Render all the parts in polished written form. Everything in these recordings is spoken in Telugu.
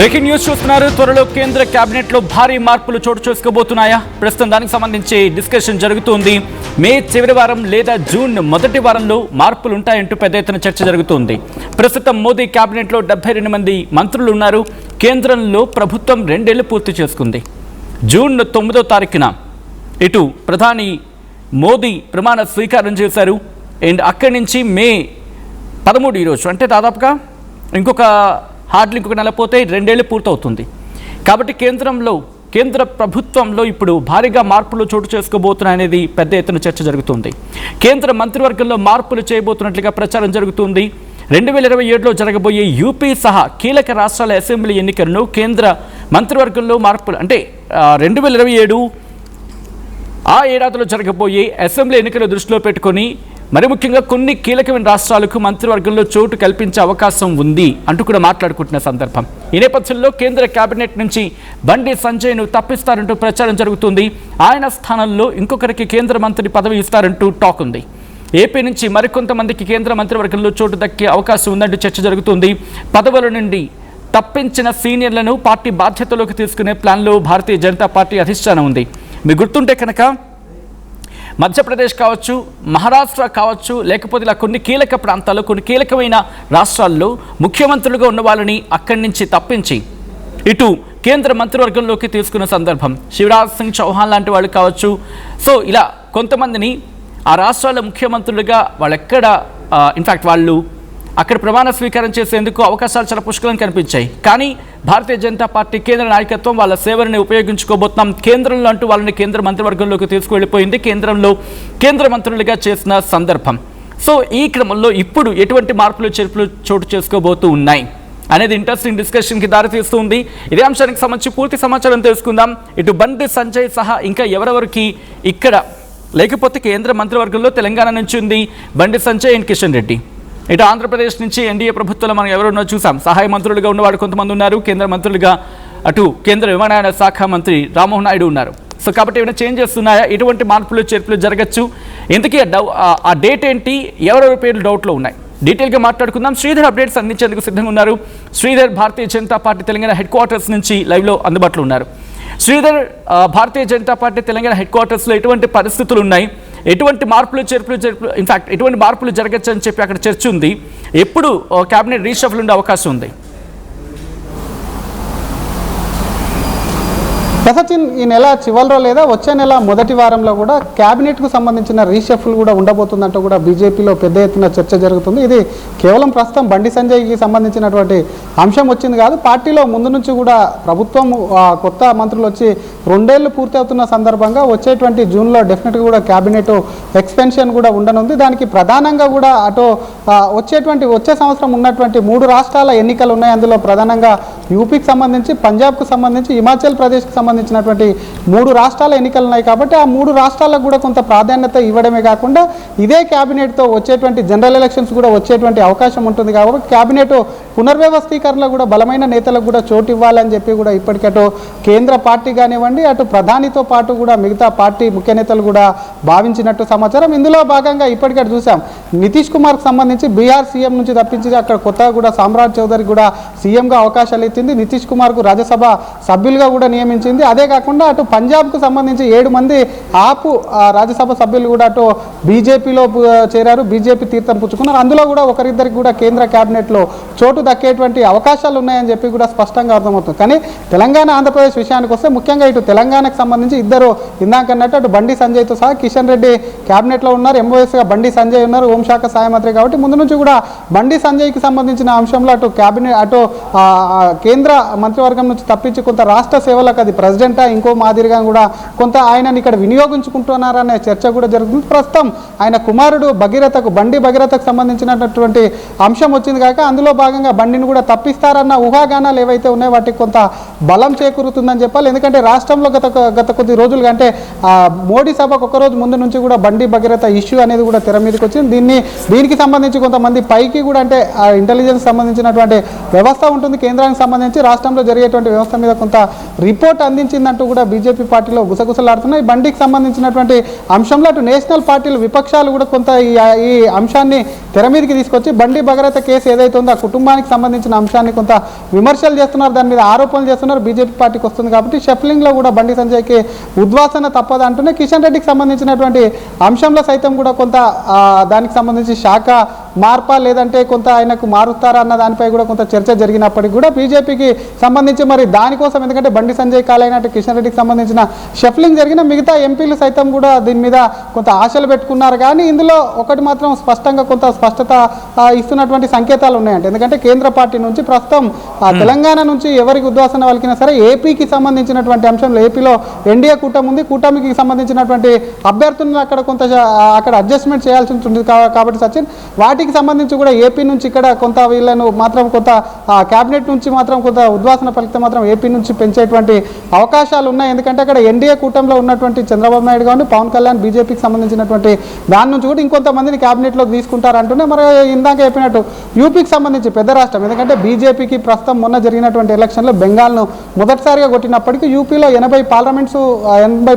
బ్రేకింగ్ న్యూస్ చూస్తున్నారు. త్వరలో కేంద్ర కేబినెట్ లో భారీ మార్పులు చోటు చేసుకోబోతున్నాయా? ప్రస్తుతం దానికి సంబంధించి డిస్కషన్ జరుగుతుంది. మే చివరి వారం లేదా జూన్ మొదటి వారంలో మార్పులు ఉంటాయంటూ పెద్ద ఎత్తున చర్చ జరుగుతుంది. ప్రస్తుతం మోదీ కేబినెట్ లో 72 మంది మంత్రులు ఉన్నారు. కేంద్రంలో ప్రభుత్వం 2 ఏళ్లు పూర్తి చేసుకుంది. జూన్ 9వ తారీఖున ఇటు ప్రధాని మోదీ ప్రమాణ స్వీకారం చేశారు. అండ్ అక్కడి నుంచి మే 13 ఈరోజు, అంటే దాదాపుగా ఇంకొక నెల పోతే 2 ఏళ్ళు పూర్తవుతుంది. కాబట్టి కేంద్ర ప్రభుత్వంలో ఇప్పుడు భారీగా మార్పులు చోటు చేసుకోబోతున్నాయనేది పెద్ద ఎత్తున చర్చ జరుగుతుంది. కేంద్ర మంత్రివర్గంలో మార్పులు చేయబోతున్నట్లుగా ప్రచారం జరుగుతుంది. 2027లో జరగబోయే యూపీ సహా కీలక రాష్ట్రాల అసెంబ్లీ ఎన్నికలను కేంద్ర మంత్రివర్గంలో మార్పులు, అంటే 2027 ఆ ఏడాదిలో జరగబోయే అసెంబ్లీ ఎన్నికల దృష్టిలో పెట్టుకొని మరి ముఖ్యంగా కొన్ని కీలకమైన రాష్ట్రాలకు మంత్రివర్గంలో చోటు కల్పించే అవకాశం ఉంది అంటూ కూడా మాట్లాడుకుంటున్న సందర్భం. ఈ నేపథ్యంలో కేంద్ర కేబినెట్ నుంచి బండి సంజయ్ను తప్పిస్తారంటూ ప్రచారం జరుగుతుంది. ఆయన స్థానంలో ఇంకొకరికి కేంద్ర మంత్రి పదవి ఇస్తారంటూ టాక్ ఉంది. ఏపీ నుంచి మరికొంతమందికి కేంద్ర మంత్రివర్గంలో చోటు దక్కే అవకాశం ఉందంటూ చర్చ జరుగుతుంది. పదవుల నుండి తప్పించిన సీనియర్లను పార్టీ బాధ్యతలోకి తీసుకునే ప్లాన్లో భారతీయ జనతా పార్టీ అధిష్టానం ఉంది. మీకు గుర్తుంటే కనుక మధ్యప్రదేశ్ కావచ్చు, మహారాష్ట్ర కావచ్చు, లేకపోతే ఇలా కొన్ని కీలక ప్రాంతాల్లో, కొన్ని కీలకమైన రాష్ట్రాల్లో ముఖ్యమంత్రులుగా ఉన్న వాళ్ళని అక్కడి నుంచి తప్పించి ఇటు కేంద్ర మంత్రివర్గంలోకి తీసుకున్న సందర్భం. శివరాజ్ సింగ్ చౌహాన్ లాంటి వాళ్ళు కావచ్చు. సో ఇలా కొంతమందిని ఆ రాష్ట్రాల ముఖ్యమంత్రులుగా వాళ్ళు అక్కడ ప్రమాణ స్వీకారం చేసేందుకు అవకాశాలు చాలా పుష్కలంగా కనిపించాయి. కానీ భారతీయ జనతా పార్టీ కేంద్ర నాయకత్వం వాళ్ళ సేవలను ఉపయోగించుకోబోతున్నాం, కేంద్రంలో అంటూ వాళ్ళని కేంద్ర మంత్రివర్గంలోకి తీసుకువెళ్ళిపోయింది, కేంద్ర మంత్రులుగా చేసిన సందర్భం. సో ఈ క్రమంలో ఇప్పుడు ఎటువంటి మార్పులు చేర్పులు చోటు చేసుకోబోతూ ఉన్నాయి అనేది ఇంట్రెస్టింగ్ డిస్కషన్కి దారితీస్తుంది. ఇదే అంశానికి సంబంధించి పూర్తి సమాచారం తెలుసుకుందాం. ఇటు బండి సంజయ్ సహా ఇంకా ఎవరెవరికి ఇక్కడ లేకపోతే కేంద్ర మంత్రివర్గంలో తెలంగాణ నుంచి ఉంది బండి సంజయ్ అండ్ కిషన్ రెడ్డి. ఇటు ఆంధ్రప్రదేశ్ నుంచి ఎన్డీఏ ప్రభుత్వంలో మనం ఎవరున్నా చూసాం. సహాయ మంత్రులుగా ఉన్నవాడు కొంతమంది ఉన్నారు. కేంద్ర మంత్రులుగా అటు కేంద్ర విమానయాన శాఖ మంత్రి రామ్మోహన్ నాయుడు ఉన్నారు. సో కాబట్టి ఏమైనా చేంజెస్ ఉన్నాయా? ఎటువంటి మార్పులు చేర్పులు జరగచ్చు? ఇంతకీ ఆ డేట్ ఏంటి? ఎవరెవరి పేర్లు డౌట్లో ఉన్నాయి? డీటెయిల్గా మాట్లాడుకుందాం. శ్రీధర్ అప్డేట్స్ అందించేందుకు సిద్ధంగా ఉన్నారు. Sridhar, Bharatiya Janata party Telangana headquarters నుంచి లైవ్లో అందుబాటులో ఉన్నారు. శ్రీధర్, భారతీయ జనతా పార్టీ తెలంగాణ హెడ్ క్వార్టర్స్లో ఎటువంటి పరిస్థితులు ఉన్నాయి? ఎటువంటి మార్పులు చేర్పులు ఇన్ఫాక్ట్ ఎటువంటి మార్పులు జరగచ్చు అని చెప్పి అక్కడ చర్చ ఉంది. ఎప్పుడు క్యాబినెట్ రీషఫల్ ఉండే అవకాశం ఉంది? సచిన్, ఈ నెల చివరిలో లేదా వచ్చే నెల మొదటి వారంలో కూడా క్యాబినెట్కు సంబంధించిన రీషఫల్ కూడా ఉండబోతుందంటూ కూడా బీజేపీలో పెద్ద ఎత్తున చర్చ జరుగుతుంది. ఇది కేవలం ప్రస్తుతం బండి సంజయ్కి సంబంధించినటువంటి అంశం వచ్చింది కాదు. పార్టీలో ముందు నుంచి కూడా ప్రభుత్వం కొత్త మంత్రులు వచ్చి 2 ఏళ్ళు పూర్తి అవుతున్న సందర్భంగా వచ్చేటువంటి జూన్లో డెఫినెట్గా కూడా క్యాబినెట్ ఎక్స్పెన్షన్ కూడా ఉండనుంది. దానికి ప్రధానంగా కూడా అటు వచ్చే సంవత్సరం ఉన్నటువంటి 3 రాష్ట్రాల ఎన్నికలు ఉన్నాయి. అందులో ప్రధానంగా యూపీకి సంబంధించి, పంజాబ్కు సంబంధించి, హిమాచల్ ప్రదేశ్కి సంబంధించినటువంటి 3 రాష్ట్రాల ఎన్నికలు ఉన్నాయి. కాబట్టి ఆ 3 రాష్ట్రాలకు కూడా కొంత ప్రాధాన్యత ఇవ్వడమే కాకుండా ఇదే క్యాబినెట్తో వచ్చేటువంటి జనరల్ ఎలక్షన్స్ కూడా వచ్చేటువంటి అవకాశం ఉంటుంది. కాబట్టి క్యాబినెట్ పునర్వ్యవస్థీకరణలో కూడా బలమైన నేతలకు కూడా చోటు ఇవ్వాలని చెప్పి కూడా ఇప్పటికటు కేంద్ర పార్టీ కానివ్వండి, అటు ప్రధానితో పాటు కూడా మిగతా పార్టీ ముఖ్య నేతలు కూడా భావించినట్టు సమాచారం. ఇందులో భాగంగా ఇప్పటికటు చూసాం, నితీష్ కుమార్కి సంబంధించి బీహార్ సీఎం నుంచి తప్పించి అక్కడ కొత్తగా కూడా సామ్రాజ్ చౌదరి కూడా సీఎంగా అవకాశాలు ఇచ్చింది. నితీష్ కుమార్కు రాజ్యసభ సభ్యులుగా కూడా నియమించింది. అదే కాకుండా అటు పంజాబ్కు సంబంధించి 7 మంది ఆపు రాజ్యసభ సభ్యులు కూడా అటు బీజేపీలో చేరారు, బీజేపీ తీర్థం పుచ్చుకున్నారు. అందులో కూడా ఒకరిద్దరికి కూడా కేంద్ర క్యాబినెట్లో చోటు దక్కేటువంటి అవకాశాలు ఉన్నాయని చెప్పి కూడా స్పష్టంగా అర్థమవుతుంది. కానీ తెలంగాణ, ఆంధ్రప్రదేశ్ విషయానికి వస్తే ముఖ్యంగా ఇటు తెలంగాణకు సంబంధించి ఇద్దరు ఇందాకన్నట్టు అటు బండి సంజయ్తో సహా కిషన్ రెడ్డి క్యాబినెట్లో ఉన్నారు. ఎంఓఎస్గా బండి సంజయ్ ఉన్నారు, హోంశాఖ సహాయ మంత్రి. కాబట్టి ముందు నుంచి కూడా బండి సంజయ్కి సంబంధించిన అంశంలో అటు క్యాబినెట్ అటు కేంద్ర మంత్రివర్గం నుంచి తప్పించి కొంత రాష్ట్ర సేవలకు అది ప్రెసిడెంటా ఇంకో మాదిరిగా కూడా కొంత ఆయనని ఇక్కడ వినియోగించుకుంటున్నారనే చర్చ కూడా జరుగుతుంది. ప్రస్తుతం ఆయన కుమారుడు బండి భగీరథకు సంబంధించినటువంటి అంశం వచ్చింది కాక అందులో భాగంగా బండిని కూడా తప్పిస్తారన్న ఊహాగానాలు ఏవైతే ఉన్నాయో వాటికి కొంత బలం చేకూరుతుందని చెప్పాలి. ఎందుకంటే రాష్ట్రంలో గత కొద్ది రోజులుగా, అంటే మోడీ సభకు ఒకరోజు ముందు నుంచి కూడా బండి భగీరథ ఇష్యూ అనేది కూడా తెర మీదకి వచ్చింది. దీనికి సంబంధించి కొంతమంది పైకి కూడా, అంటే ఇంటెలిజెన్స్ సంబంధించినటువంటి వ్యవస్థ ఉంటుంది కేంద్రానికి సంబంధించి, రాష్ట్రంలో జరిగేటువంటి వ్యవస్థ మీద కొంత రిపోర్ట్ అందించిందంటూ కూడా బీజేపీ పార్టీలో గుసగుసలాడుతున్నాయి. బండికి సంబంధించినటువంటి అంశంలో అటు నేషనల్ పార్టీలు, విపక్షాలు కూడా కొంత ఈ అంశాన్ని తెర మీదకి తీసుకొచ్చి బండి భగీరథ కేసు ఏదైతే ఉందో ఆ కుటుంబానికి తెలంగాణకి సంబంధించిన అంశాన్ని కొంత విమర్శలు చేస్తున్నారు, దాని మీద ఆరోపణలు చేస్తున్నారు, బీజేపీ పార్టీకి వస్తుంది కాబట్టి షఫ్లింగ్లో కూడా బండి సంజయ్కి ఉద్వాసన తప్పదు అంటూనే కిషన్ రెడ్డికి సంబంధించినటువంటి అంశంలో సైతం కూడా కొంత దానికి సంబంధించి శాఖ మార్పా లేదంటే కొంత ఆయనకు మారుస్తారా అన్న దానిపై కూడా కొంత చర్చ జరిగినప్పటికీ కూడా బీజేపీకి సంబంధించి మరి దానికోసం ఎందుకంటే బండి సంజయ్ కాలైనట్టు కిషన్ రెడ్డికి సంబంధించిన షఫ్లింగ్ జరిగిన మిగతా ఎంపీలు సైతం కూడా దీని మీద కొంత ఆశలు పెట్టుకున్నారు. కానీ ఇందులో ఒకటి మాత్రం స్పష్టంగా కొంత స్పష్టత ఇస్తున్నటువంటి సంకేతాలు ఉన్నాయంటే ఎందుకంటే కేంద్ర పార్టీ నుంచి ప్రస్తుతం తెలంగాణ నుంచి ఎవరికి ఉద్వాసన వలికినా సరే ఏపీకి సంబంధించినటువంటి అంశంలో ఏపీలో ఎన్డీఏ కూటమి ఉంది, కూటమికి సంబంధించినటువంటి అభ్యర్థులను అక్కడ అడ్జస్ట్మెంట్ చేయాల్సి ఉంటుంది కాబట్టి సచిన్ వాటికి సంబంధించి కూడా ఏపీ నుంచి ఇక్కడ కొంత వీళ్ళను మాత్రం కొంత క్యాబినెట్ నుంచి మాత్రం కొంత ఉద్వాసన పలికితే మాత్రం ఏపీ నుంచి పెంచేటువంటి అవకాశాలు ఉన్నాయి. ఎందుకంటే అక్కడ ఎన్డీఏ కూటమిలో ఉన్నటువంటి చంద్రబాబు నాయుడు కానీ పవన్ కళ్యాణ్ బీజేపీకి సంబంధించినటువంటి దాని నుంచి కూడా ఇంకొంతమందిని క్యాబినెట్లోకి తీసుకుంటారంటూనే మరి ఇందాక చెప్పినట్టు యూపీకి సంబంధించి పెద్ద రాష్ట్రం ఎందుకంటే బీజేపీకి ప్రస్తుతం మొన్న జరిగినటువంటి ఎలక్షన్లో బెంగాల్ను మొదటిసారిగా కొట్టినప్పటికీ యూపీలో 80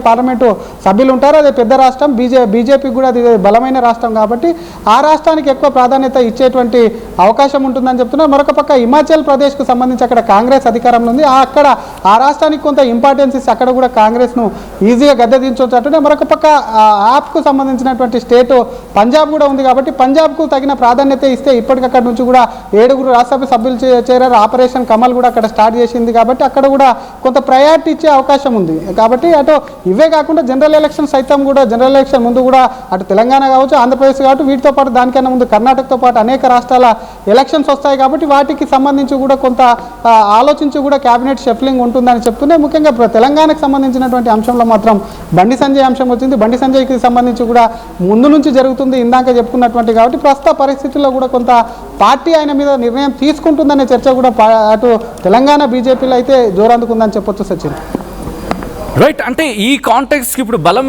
పార్లమెంటు సభ్యులు ఉంటారు. అదే పెద్ద రాష్ట్రం, బీజేపీకి కూడా అది బలమైన రాష్ట్రం కాబట్టి ఆ రాష్ట్రానికి ఎక్కువ ప్రాధాన్యత ఇచ్చేటువంటి అవకాశం ఉంటుందని చెప్తున్నారు. మరొక పక్క హిమాచల్ ప్రదేశ్కు సంబంధించి అక్కడ కాంగ్రెస్ అధికారంలో ఉంది, అక్కడ ఆ రాష్ట్రానికి కొంత ఇంపార్టెన్స్ ఇస్తే అక్కడ కూడా కాంగ్రెస్ను ఈజీగా గద్దెదించవచ్చు అంటూనే మరొక పక్క యాప్కు సంబంధించినటువంటి స్టేట్ పంజాబ్ కూడా ఉంది కాబట్టి పంజాబ్కు తగిన ప్రాధాన్యత ఇస్తే ఇప్పటికక్కడ నుంచి కూడా 7 రాజ్యసభ సభ్యులు చేరారు. ఆపరేషన్ కమల్ కూడా అక్కడ స్టార్ట్ చేసింది కాబట్టి అక్కడ కూడా కొంత ప్రయారిటీ ఇచ్చే అవకాశం ఉంది. కాబట్టి అటు ఇవే కాకుండా జనరల్ ఎలక్షన్ సైతం కూడా జనరల్ ఎలక్షన్ ముందు కూడా అటు తెలంగాణ కావచ్చు, ఆంధ్రప్రదేశ్ కావచ్చు, వీటితో పాటు దానికన్నా ముందు కర్ణాటకతో పాటు అనేక రాష్ట్రాల ఎలక్షన్స్ వస్తాయి కాబట్టి వాటికి సంబంధించి కూడా కొంత ఆలోచించి కూడా క్యాబినెట్ షఫ్లింగ్ ఉంటుందని చెప్తూనే ముఖ్యంగా తెలంగాణకు సంబంధించినటువంటి అంశంలో మాత్రం బండి సంజయ్ అంశం వచ్చింది. బండి సంజయ్కి సంబంధించి కూడా ముందు నుంచి జరుగుతుంది ఇందాక చెప్పుకున్నటువంటి కాబట్టి ప్రస్తుత పరిస్థితుల్లో కూడా కొంత పార్టీ ఆయన మీద నిర్ణయం తీసుకుంటుందనే చర్చ కూడా అటు తెలంగాణ బీజేపీలో అయితే జోరందుకుందని చెప్పొచ్చు సచిన్. రైట్, అంటే ఈ కాంటెక్స్కి ఇప్పుడు బలం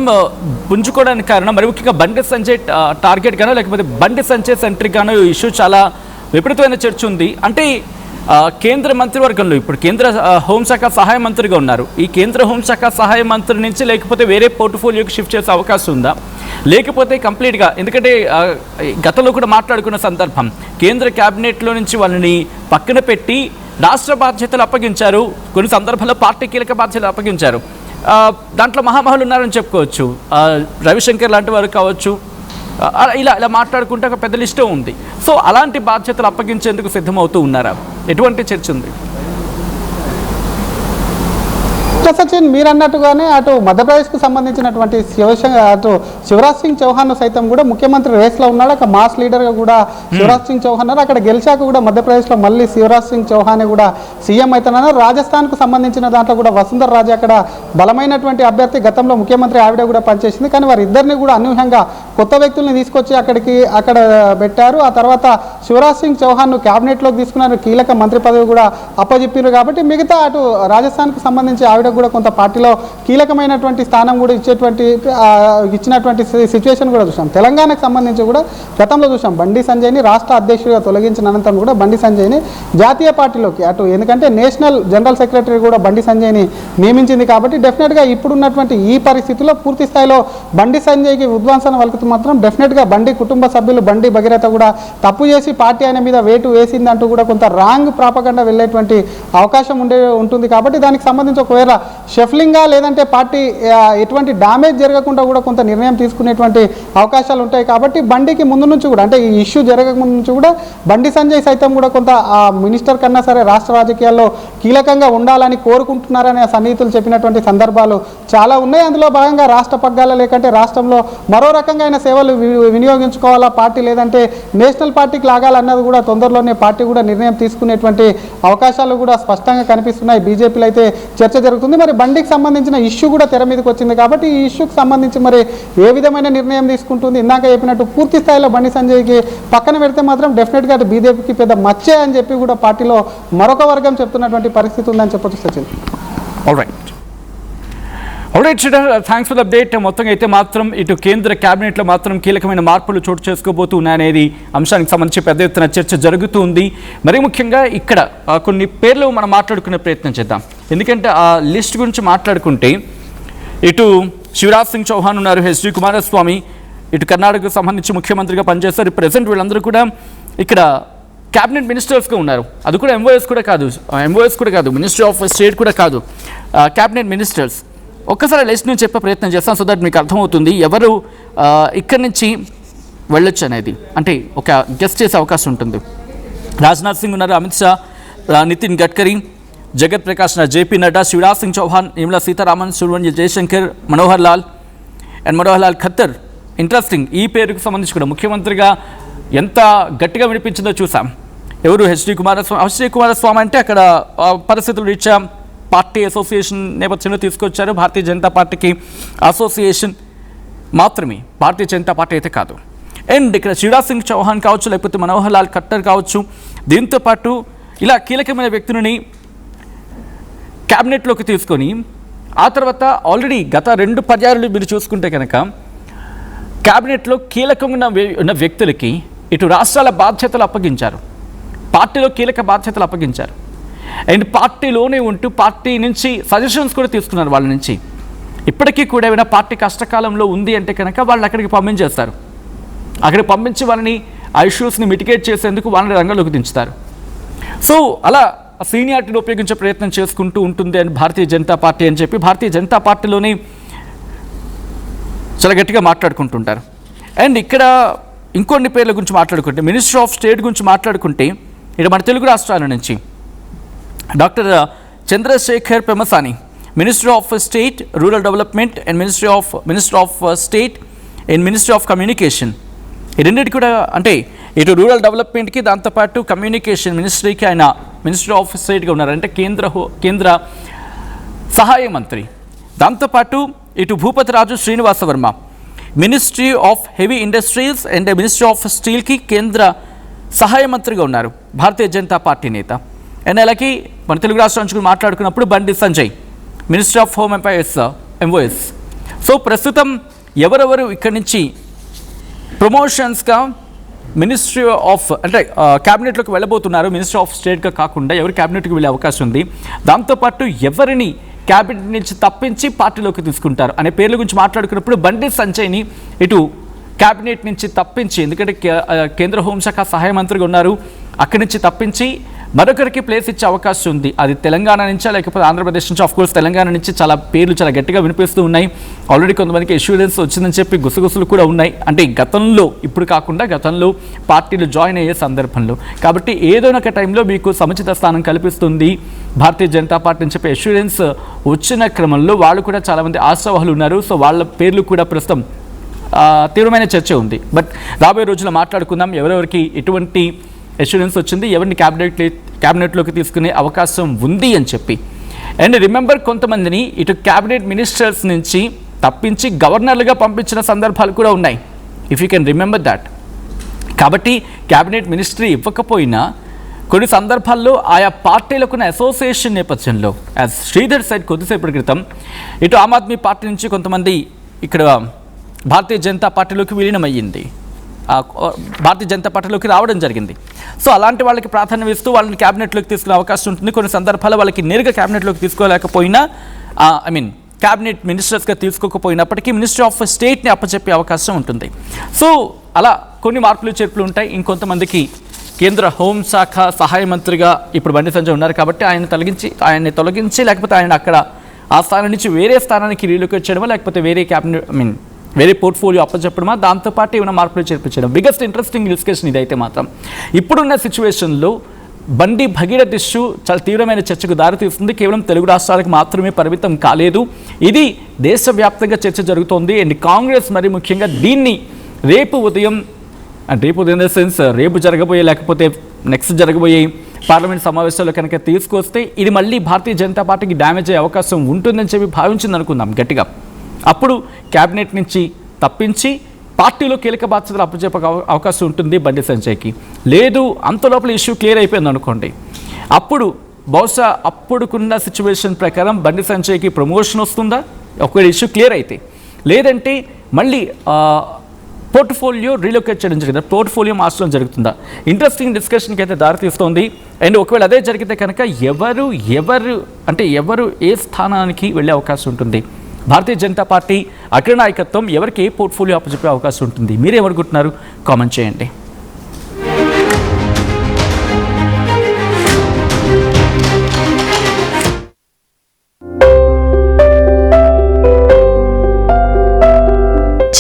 పుంజుకోవడానికి కారణం మరి ముఖ్యంగా బండి సంజయ్ టార్గెట్ గానో లేకపోతే బండి సంజయ్ సెంట్రిక్ గానో ఇష్యూ చాలా విపరీతమైన చర్చ ఉంది. అంటే కేంద్ర మంత్రివర్గంలో ఇప్పుడు కేంద్ర హోంశాఖ సహాయ మంత్రిగా ఉన్నారు, ఈ కేంద్ర హోంశాఖ సహాయ మంత్రి నుంచి లేకపోతే వేరే పోర్ట్ఫోలియోకి షిఫ్ట్ చేసే అవకాశం ఉందా, లేకపోతే కంప్లీట్గా ఎందుకంటే గతంలో కూడా మాట్లాడుకున్న సందర్భం కేంద్ర క్యాబినెట్లో నుంచి వాళ్ళని పక్కన పెట్టి రాష్ట్ర బాధ్యతలు అప్పగించారు, కొన్ని సందర్భాల్లో పార్టీ కీలక బాధ్యతలు అప్పగించారు. దాంట్లో మహామహులు ఉన్నారని చెప్పుకోవచ్చు, రవిశంకర్ లాంటి వారు కావచ్చు, ఇలా మాట్లాడుకుంటే ఒక పెద్ద లిస్టే ఉంది. సో అలాంటి బాధ్యతలు అప్పగించేందుకు సిద్ధమవుతూ ఉన్నారా, ఎటువంటి చర్చ ఉంది? సచిన్ మీరు అన్నట్టుగానే అటు మధ్యప్రదేశ్కు సంబంధించినటువంటి శివరాజ్ సింగ్ చౌహాన్ సైతం కూడా ముఖ్యమంత్రి రేస్లో ఉన్నాడు, అక్కడ మాస్ లీడర్గా కూడా శివరాజ్ సింగ్ చౌహాన్ అక్కడ గెలిచాక కూడా మధ్యప్రదేశ్లో మళ్ళీ శివరాజ్ సింగ్ చౌహాన్ కూడా సీఎం అవుతున్నారు. రాజస్థాన్కు సంబంధించిన దాంట్లో కూడా వసుంధర రాజే అక్కడ బలమైనటువంటి అభ్యర్థి, గతంలో ముఖ్యమంత్రి ఆవిడ కూడా పనిచేసింది. కానీ వారిద్దరిని కూడా అనూహ్యంగా కొత్త వ్యక్తుల్ని తీసుకొచ్చి అక్కడ పెట్టారు. ఆ తర్వాత శివరాజ్ సింగ్ చౌహాన్ను క్యాబినెట్లోకి తీసుకున్నారు, కీలక మంత్రి పదవి కూడా అప్పచెప్పారు. కాబట్టి మిగతా అటు రాజస్థాన్కు సంబంధించి ఆవిడ కూడా కొంత పార్టీలో కీలకమైనటువంటి స్థానం కూడా ఇచ్చినటువంటి సిచ్యువేషన్ కూడా చూసాం. తెలంగాణకు సంబంధించి కూడా గతంలో చూసాం బండి సంజయ్ని రాష్ట్ర అధ్యక్షుడిగా తొలగించిన అనంతరం కూడా బండి సంజయ్ని జాతీయ పార్టీలోకి అటు ఎందుకంటే నేషనల్ జనరల్ సెక్రటరీ కూడా బండి సంజయ్ని నియమించింది. కాబట్టి డెఫినెట్గా ఇప్పుడున్నటువంటి ఈ పరిస్థితుల్లో పూర్తి స్థాయిలో బండి సంజయ్కి ఉద్వాసన వలకుతూ మాత్రం డెఫినెట్గా బండి కుటుంబ సభ్యులు బండి భగీరథ కూడా తప్పు చేసి పార్టీ ఆయన మీద వేటు వేసిందంటూ కూడా కొంత రాంగ్ ప్రాపగండా వెళ్ళేటువంటి అవకాశం ఉంటుంది. కాబట్టి దానికి సంబంధించి ఒకవేళ షఫ్లింగా లేదంటే పార్టీ ఎటువంటి డ్యామేజ్ జరగకుండా కూడా కొంత నిర్ణయం తీసుకునేటువంటి అవకాశాలు ఉంటాయి. కాబట్టి బండికి ముందు నుంచి కూడా అంటే ఈ ఇష్యూ జరగక ముందు నుంచి కూడా బండి సంజయ్ సైతం కూడా కొంత మినిస్టర్ కన్నా సరే రాష్ట్ర రాజకీయాల్లో కీలకంగా ఉండాలని కోరుకుంటున్నారని సన్నిహితులు చెప్పినటువంటి సందర్భాలు చాలా ఉన్నాయి. అందులో భాగంగా రాష్ట్ర పగ్గాల లేకంటే రాష్ట్రంలో మరో రకంగా అయిన సేవలు వినియోగించుకోవాలా పార్టీ లేదంటే నేషనల్ పార్టీకి లాగాలన్నది కూడా తొందరలోనే పార్టీ కూడా నిర్ణయం తీసుకునేటువంటి అవకాశాలు కూడా స్పష్టంగా కనిపిస్తున్నాయి. బీజేపీలో అయితే చర్చ జరుగుతుంది. మరి బండికి సంబంధించిన ఇష్యూ కూడా తెర మీదకి వచ్చింది కాబట్టి ఈ ఇష్యూకి సంబంధించి మరి ఏ విధమైన నిర్ణయం తీసుకుంటుంది, ఇందాక చెప్పినట్టు పూర్తి స్థాయిలో బండి సంజయ్కి పక్కన పెడితే మాత్రం డెఫినెట్గా అటు బీజేపీకి పెద్ద మచ్చే అని చెప్పి కూడా పార్టీలో మరొక వర్గం చెప్తున్నటువంటి పరిస్థితి ఉందని చెప్పొచ్చు Sachin. Alright Sridhar, thanks for the update. మొత్తంగా అయితే మాత్రం ఇటు కేంద్ర క్యాబినెట్లో మాత్రం కీలకమైన మార్పులు చోటు చేసుకోబోతున్నాయనేది అంశానికి సంబంధించి పెద్ద ఎత్తున చర్చ జరుగుతుంది. మరి ముఖ్యంగా ఇక్కడ కొన్ని పేర్లు మనం మాట్లాడుకునే ప్రయత్నం చేద్దాం. ఎందుకంటే ఆ లిస్ట్ గురించి మాట్లాడుకుంటే ఇటు శివరాజ్ సింగ్ చౌహాన్ ఉన్నారు, హెచ్డి కుమారస్వామి ఇటు కర్ణాటకకు సంబంధించి ముఖ్యమంత్రిగా పనిచేస్తారు. ప్రజెంట్ వీళ్ళందరూ కూడా ఇక్కడ క్యాబినెట్ మినిస్టర్స్గా ఉన్నారు. అది కూడా ఎంఓఎస్ కూడా కాదు, మినిస్ట్రీ ఆఫ్ స్టేట్ కూడా కాదు, క్యాబినెట్ మినిస్టర్స్. ఒక్కసారి లిస్ట్ నేను చెప్పే ప్రయత్నం చేస్తాను సో దట్ మీకు అర్థమవుతుంది ఎవరు ఇక్కడి నుంచి వెళ్ళొచ్చు అనేది. అంటే ఒక గెస్ట్ చేసే అవకాశం ఉంటుంది. రాజ్నాథ్ సింగ్ ఉన్నారు, అమిత్ షా, నితిన్ గడ్కరీ, జగత్ ప్రకాష్ నాథ్, జేపీ నడ్డా, శివరాజ్ సింగ్ చౌహాన్, నిర్మలా సీతారామన్, సుబ్రహ్మణ్య జయశంకర్, మనోహర్ లాల్ ఖత్తర్. ఇంట్రెస్టింగ్, ఈ పేరుకు సంబంధించి కూడా ముఖ్యమంత్రిగా ఎంత గట్టిగా వినిపించిందో చూసాం. ఎవరు హెచ్డి కుమారస్వామి అంటే అక్కడ పరిస్థితులు రీత్యా పార్టీ అసోసియేషన్ నేపథ్యంలో తీసుకొచ్చారు. భారతీయ జనతా పార్టీకి అసోసియేషన్ మాత్రమే, భారతీయ జనతా పార్టీ అయితే కాదు. అండ్ ఇక్కడ శివరాజ్ సింగ్ చౌహాన్ కావచ్చు, లేకపోతే మనోహర్ లాల్ ఖట్టర్ కావచ్చు. దీంతోపాటు ఇలా కీలకమైన వ్యక్తులని క్యాబినెట్లోకి తీసుకొని ఆ తర్వాత ఆల్రెడీ గత 2 పర్యాయాలు మీరు చూసుకుంటే కనుక క్యాబినెట్లో కీలకంగా ఉన్న వ్యక్తులకి ఇటు రాష్ట్రాల బాధ్యతలు అప్పగించారు, పార్టీలో కీలక బాధ్యతలు అప్పగించారు. అండ్ పార్టీలోనే ఉంటూ పార్టీ నుంచి సజెషన్స్ కూడా తీసుకున్నారు వాళ్ళ నుంచి. ఇప్పటికీ కూడా ఏమైనా పార్టీ కష్టకాలంలో ఉంది అంటే కనుక వాళ్ళని అక్కడికి పంపించేస్తారు. అక్కడికి పంపించి వాళ్ళని ఆ ఇష్యూస్ని మిటిగేట్ చేసేందుకు వాళ్ళని రంగంలోకి దించుతారు. సో అలా సీనియారిటీని ఉపయోగించే ప్రయత్నం చేసుకుంటూ ఉంటుంది అని భారతీయ జనతా పార్టీ అని చెప్పి భారతీయ జనతా పార్టీలోనే చాలా గట్టిగా మాట్లాడుకుంటుంటారు. అండ్ ఇక్కడ ఇంకొన్ని పేర్ల గురించి మాట్లాడుకుంటే, మినిస్ట్రీ ఆఫ్ స్టేట్ గురించి మాట్లాడుకుంటే ఇక్కడ మన తెలుగు రాష్ట్రాల నుంచి doctor Chandrasekhar Pemmasani, ministry of state rural development and minister of state and ministry of communication. ఈ రెండింటి కూడా అంటే ఇటు రూరల్ డెవలప్మెంట్కి దాంతోపాటు కమ్యూనికేషన్ మినిస్ట్రీకి ఆయన మినిస్ట్రీ ఆఫ్ స్టేట్గా ఉన్నారు, అంటే కేంద్ర సహాయ మంత్రి. దాంతోపాటు ఇటు Bhupathiraju Srinivasa Varma ministry of heavy industries and ministry of స్టీల్కి కేంద్ర సహాయ మంత్రిగా ఉన్నారు, భారతీయ జనతా పార్టీ నేత. అండ్ అలాగే మన తెలుగు రాష్ట్రం నుంచి మాట్లాడుకున్నప్పుడు Bandi Sanjay, ministry of home affairs MOS. So ప్రస్తుతం ఎవరెవరు ఇక్కడి నుంచి ప్రమోషన్స్గా మినిస్ట్రీ ఆఫ్ అంటే క్యాబినెట్లోకి వెళ్ళబోతున్నారు, మినిస్ట్రీ ఆఫ్ స్టేట్గా కాకుండా ఎవరు క్యాబినెట్కి వెళ్ళే అవకాశం ఉంది, దాంతోపాటు ఎవరిని క్యాబినెట్ నుంచి తప్పించి పార్టీలోకి తీసుకుంటారు అనే పేర్ల గురించి మాట్లాడుకున్నప్పుడు బండి సంజయ్ని ఇటు క్యాబినెట్ నుంచి తప్పించి, ఎందుకంటే కేంద్ర హోంశాఖ సహాయ మంత్రిగా ఉన్నారు, అక్కడి నుంచి తప్పించి మరొకరికి ప్లేస్ ఇచ్చే అవకాశం ఉంది. అది తెలంగాణ నుంచా లేకపోతే ఆంధ్రప్రదేశ్ నుంచి. ఆఫ్ కోర్స్ తెలంగాణ నుంచి చాలా పేర్లు చాలా గట్టిగా వినిపిస్తూ ఉన్నాయి. ఆల్రెడీ కొంతమందికి ఇష్యూరెన్స్ వచ్చిందని చెప్పి గుసగుసలు కూడా ఉన్నాయి. అంటే గతంలో, ఇప్పుడు కాకుండా గతంలో పార్టీలు జాయిన్ అయ్యే సందర్భంలో. కాబట్టి ఏదో ఒక టైంలో మీకు సముచిత స్థానం కల్పిస్తుంది భారతీయ జనతా పార్టీ అని చెప్పి ఇష్యూరెన్స్ వచ్చిన క్రమంలో వాళ్ళు కూడా చాలామంది ఆశావాహులు ఉన్నారు. సో వాళ్ళ పేర్లు కూడా ప్రస్తుతం తీవ్రమైన చర్చ ఉంది. బట్ రాబోయే రోజుల్లో మాట్లాడుకుందాం ఎవరెవరికి ఎటువంటి అష్యూరెన్స్ వచ్చింది, ఎవరిని క్యాబినెట్లోకి తీసుకునే అవకాశం ఉంది అని చెప్పి. అండ్ రిమెంబర్, కొంతమందిని ఇటు క్యాబినెట్ మినిస్టర్స్ నుంచి తప్పించి గవర్నర్లుగా పంపించిన సందర్భాలు కూడా ఉన్నాయి, if you can remember that. కాబట్టి క్యాబినెట్ మినిస్ట్రీ ఇవ్వకపోయినా కొన్ని సందర్భాల్లో ఆయా పార్టీలకున్న అసోసియేషన్ నేపథ్యంలో, యాజ్ శ్రీధర్ సైడ్ కొద్దిసేపటి క్రితం ఇటు ఆమ్ ఆద్మీ పార్టీ నుంచి కొంతమంది ఇక్కడ భారతీయ జనతా పార్టీలోకి విలీనమయ్యింది, భారతీయ జనతా పార్టీలోకి రావడం జరిగింది. సో అలాంటి వాళ్ళకి ప్రాధాన్యం ఇస్తూ వాళ్ళని క్యాబినెట్లోకి తీసుకునే అవకాశం ఉంటుంది. కొన్ని సందర్భాల్లో వాళ్ళకి నేరుగా క్యాబినెట్లోకి తీసుకోలేకపోయినా క్యాబినెట్ మినిస్టర్స్గా తీసుకోకపోయినప్పటికీ మినిస్ట్రీ ఆఫ్ స్టేట్ని అప్పచెప్పే అవకాశం ఉంటుంది. సో అలా కొన్ని మార్పులు చేర్పులు ఉంటాయి. ఇంకొంతమందికి కేంద్ర హోంశాఖ సహాయ మంత్రిగా ఇప్పుడు బండి సంజయ్ ఉన్నారు కాబట్టి ఆయన్ని తొలగించి లేకపోతే ఆయన అక్కడ ఆ స్థానం నుంచి వేరే స్థానానికి రీలొకేట్ చేయడమో లేకపోతే వేరే క్యాబినెట్ వేరే పోర్ట్ఫోలియో అప్పచెప్పడమా, దాంతోపాటు ఏమైనా మార్పులు చేర్పించడం. బిగ్గెస్ట్ ఇంట్రెస్టింగ్ డిస్కషన్ ఇదైతే మాత్రం. ఇప్పుడున్న సిచ్యువేషన్లో బండి భగీరథ్ ఇష్యూ చాలా తీవ్రమైన చర్చకు దారితీస్తుంది. కేవలం తెలుగు రాష్ట్రాలకు మాత్రమే పరిమితం కాలేదు, ఇది దేశవ్యాప్తంగా చర్చ జరుగుతోంది. అండ్ కాంగ్రెస్ మరి ముఖ్యంగా దీన్ని రేపు ఉదయం ఇన్ ద సెన్స్ రేపు జరగబోయే లేకపోతే నెక్స్ట్ జరగబోయే పార్లమెంట్ సమావేశాల్లో కనుక తీసుకొస్తే ఇది మళ్ళీ భారతీయ జనతా పార్టీకి డ్యామేజ్ అయ్యే అవకాశం ఉంటుందని చెప్పి భావించింది అనుకుందాం గట్టిగా. అప్పుడు క్యాబినెట్ నుంచి తప్పించి పార్టీలో కీలక బాధ్యతలు అప్పచెప్పే అవకాశం ఉంటుంది బండి సంజయ్కి. లేదు అంత లోపల ఇష్యూ క్లియర్ అయిపోయింది అనుకోండి, అప్పుడు బహుశా అప్పుడుకున్న సిచ్యువేషన్ ప్రకారం బండి సంజయ్కి ప్రమోషన్ వస్తుందా ఒకవేళ ఇష్యూ క్లియర్ అయితే, లేదంటే మళ్ళీ పోర్ట్ఫోలియో రీలొకేట్ చేయడం జరిగిందా, పోర్ట్ఫోలియో మార్చడం జరుగుతుందా, ఇంట్రెస్టింగ్ డిస్కషన్కి అయితే దారితీస్తోంది. అండ్ ఒకవేళ అదే జరిగితే కనుక ఎవరు ఏ స్థానానికి వెళ్ళే అవకాశం ఉంటుంది, భారతీయ జనతా పార్టీ అగ్రనాయకత్వం ఎవరికి ఏ పోర్ట్ఫోలియో అప్పచెప్పే అవకాశం ఉంటుంది, మీరేమనుకుంటున్నారు కామెంట్ చేయండి.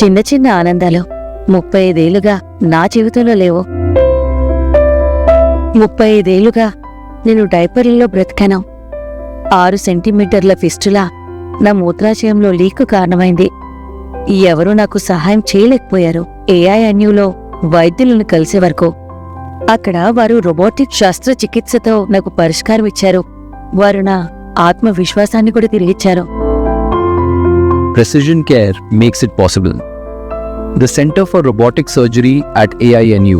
చిన్న చిన్న ఆనందాలు 35 ఏళ్లుగా నా జీవితంలో లేవు. 35 ఏళ్లుగా నేను డైపర్లలో బ్రతికాను. 6 సెంటీమీటర్ల ఫిస్టులా నా మూత్రాశయంలో లీకు కారణమైంది. ఎవరూ నాకు సహాయం చేయలేకపోయారు. AINUలో వైద్యులను కలిసే వరకు. అక్కడ వారు రోబోటిక్ శస్త్రచికిత్సతో నాకు పరిష్కారం ఇచ్చారు. వారు నా ఆత్మవిశ్వాసాన్ని కూడా తిరిగిచ్చారు. Precision care makes it possible. The Center for Robotic Surgery at AINU